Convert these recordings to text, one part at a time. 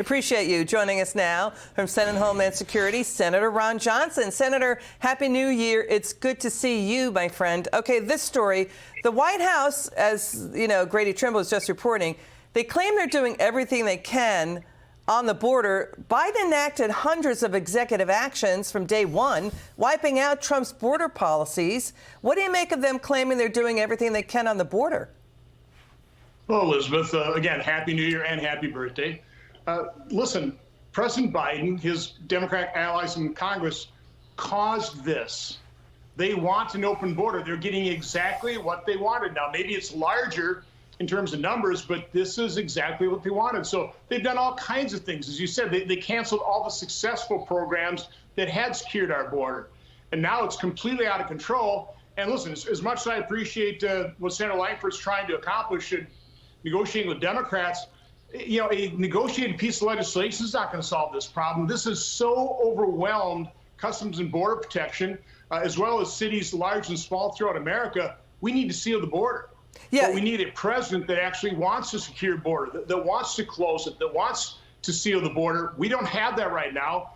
Appreciate you joining us now from Senate Homeland Security, Senator Ron Johnson. Senator, Happy New Year. It's good to see you, my friend. Okay, this story, the White House, as you know, Grady Trimble was just reporting, they claim they're doing everything they can on the border. Biden enacted hundreds of executive actions from day one, wiping out Trump's border policies. What do you make of them claiming they're doing everything they can on the border? Well, Elizabeth, again, Happy New Year and happy birthday. Listen, President Biden, his Democratic allies in Congress, caused this. They want an open border. They're getting exactly what they wanted. Now, maybe it's larger in terms of numbers, but this is exactly what they wanted. So they've done all kinds of things. As you said, they canceled all the successful programs that had secured our border. And now it's completely out of control. And listen, as much as I appreciate what Senator Langford's trying to accomplish in negotiating with Democrats, you know, a negotiated piece of legislation is not going to solve this problem. This has so overwhelmed Customs and Border Protection, as well as cities large and small throughout America. We need to seal the border. Yeah. But we need a president that actually wants a secure border, that wants to close it, that wants to seal the border. We don't have that right now.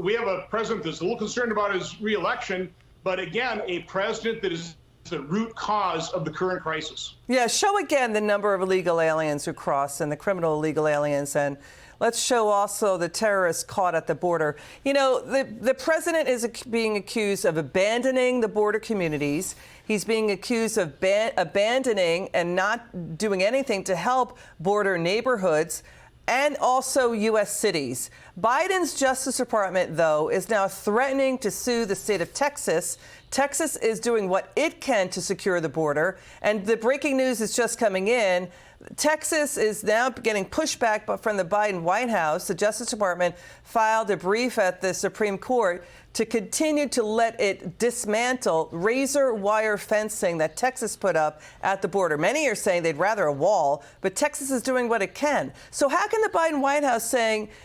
We have a president that's a little concerned about his reelection, but again, a president that is the root cause of the current crisis. Yeah, show again the number of illegal aliens who cross and the criminal illegal aliens, and let's show also the terrorists caught at the border. You know, the president is being accused of abandoning the border communities. He's being accused of abandoning and not doing anything to help border neighborhoods and also U.S. cities. Biden's Justice Department, though, is now threatening to sue the state of Texas. Texas is doing what it can to secure the border. And the breaking news is just coming in. Texas is now getting pushback from the Biden White House. The Justice Department filed a brief at the Supreme Court to continue to let it dismantle razor wire fencing that Texas put up at the border. Many are saying they'd rather a wall, but Texas is doing what it can. So how can the Biden White House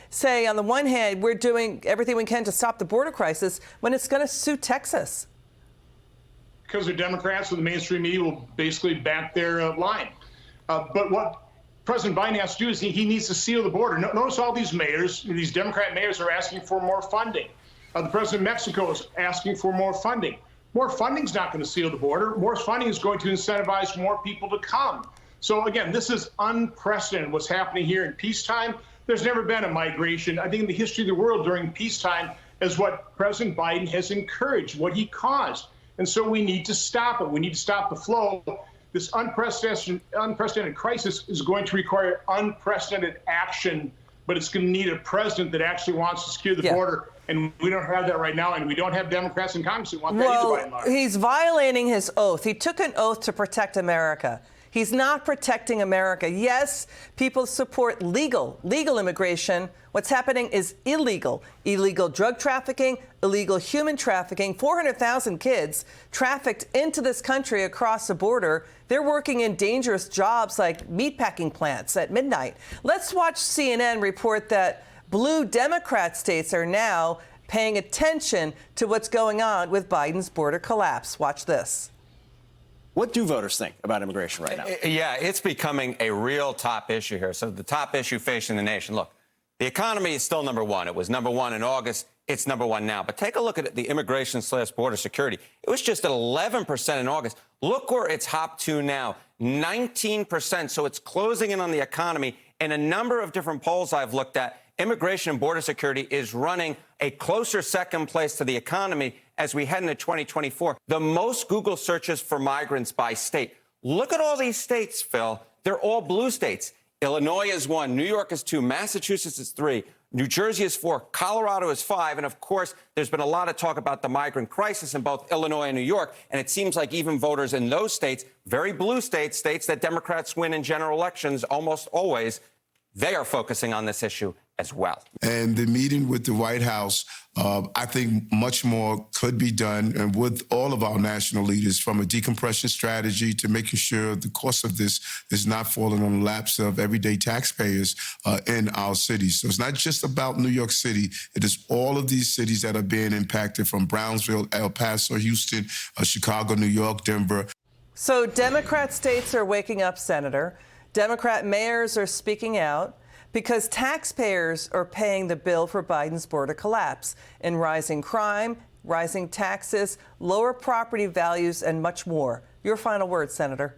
say on the one hand, we're doing everything we can to stop the border crisis when it's going to sue Texas? Because the Democrats or the mainstream media will basically back their line. But what President Biden has to do is he needs to seal the border. Notice all these mayors, these Democrat mayors are asking for more funding. The president of Mexico is asking for more funding. More funding is not going to seal the border. More funding is going to incentivize more people to come. So again, this is unprecedented what's happening here in peacetime. There's never been a migration, I think, in the history of the world during peacetime as what President Biden has encouraged, what he caused. And so we need to stop it. We need to stop the flow. This unprecedented crisis is going to require unprecedented action, but it's going to need a president that actually wants to secure the border. And we don't have that right now, and we don't have Democrats in Congress who want that either, by and large. He's violating his oath. He took an oath to protect America. He's not protecting America. Yes, people support legal immigration. What's happening is illegal drug trafficking, illegal human trafficking. 400,000 kids trafficked into this country across the border. They're working in dangerous jobs like meatpacking plants at midnight. Let's watch CNN report that blue Democrat states are now paying attention to what's going on with Biden's border collapse. Watch this. What do voters think about immigration right now? Yeah, it's becoming a real top issue here. So the top issue facing the nation. Look, the economy is still number one. It was number one in August. It's number one now. But take a look at the immigration/border security. It was just at 11% in August. Look where it's hopped to now, 19%. So it's closing in on the economy. In a number of different polls I've looked at, immigration and border security is running a closer second place to the economy as we head into 2024. The most Google searches for migrants by state. Look at all these states, Phil. They're all blue states. Illinois is 1, New York is 2, Massachusetts is 3, New Jersey is 4, Colorado is 5. And of course, there's been a lot of talk about the migrant crisis in both Illinois and New York. And it seems like even voters in those states, very blue states, states that Democrats win in general elections almost always, they are focusing on this issue as well. And the meeting with the White House, I think much more could be done, and with all of our national leaders, from a decompression strategy to making sure the cost of this is not falling on the laps of everyday taxpayers in our cities. So it's not just about New York City. It is all of these cities that are being impacted, from Brownsville, El Paso, Houston, Chicago, New York, Denver. So Democrat states are waking up, Senator. Democrat mayors are speaking out. because taxpayers are paying the bill for Biden's border collapse in rising crime, rising taxes, lower property values, and much more. Your final word, Senator.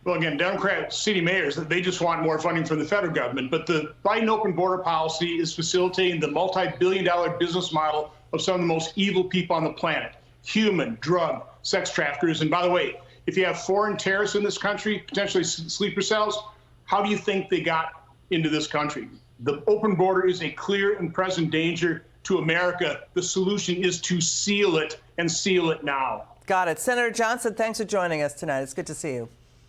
Well, again, Democrat city mayors, they just want more funding from the federal government. But the Biden open border policy is facilitating the multi-billion-dollar business model of some of the most evil people on the planet: human, drug, sex traffickers. And by the way, if you have foreign terrorists in this country, potentially sleeper cells, how do you think they got into this country? The open border is a clear and present danger to America. The solution is to seal it, and seal it now. Got it. Senator Johnson, thanks for joining us tonight. It's good to see you.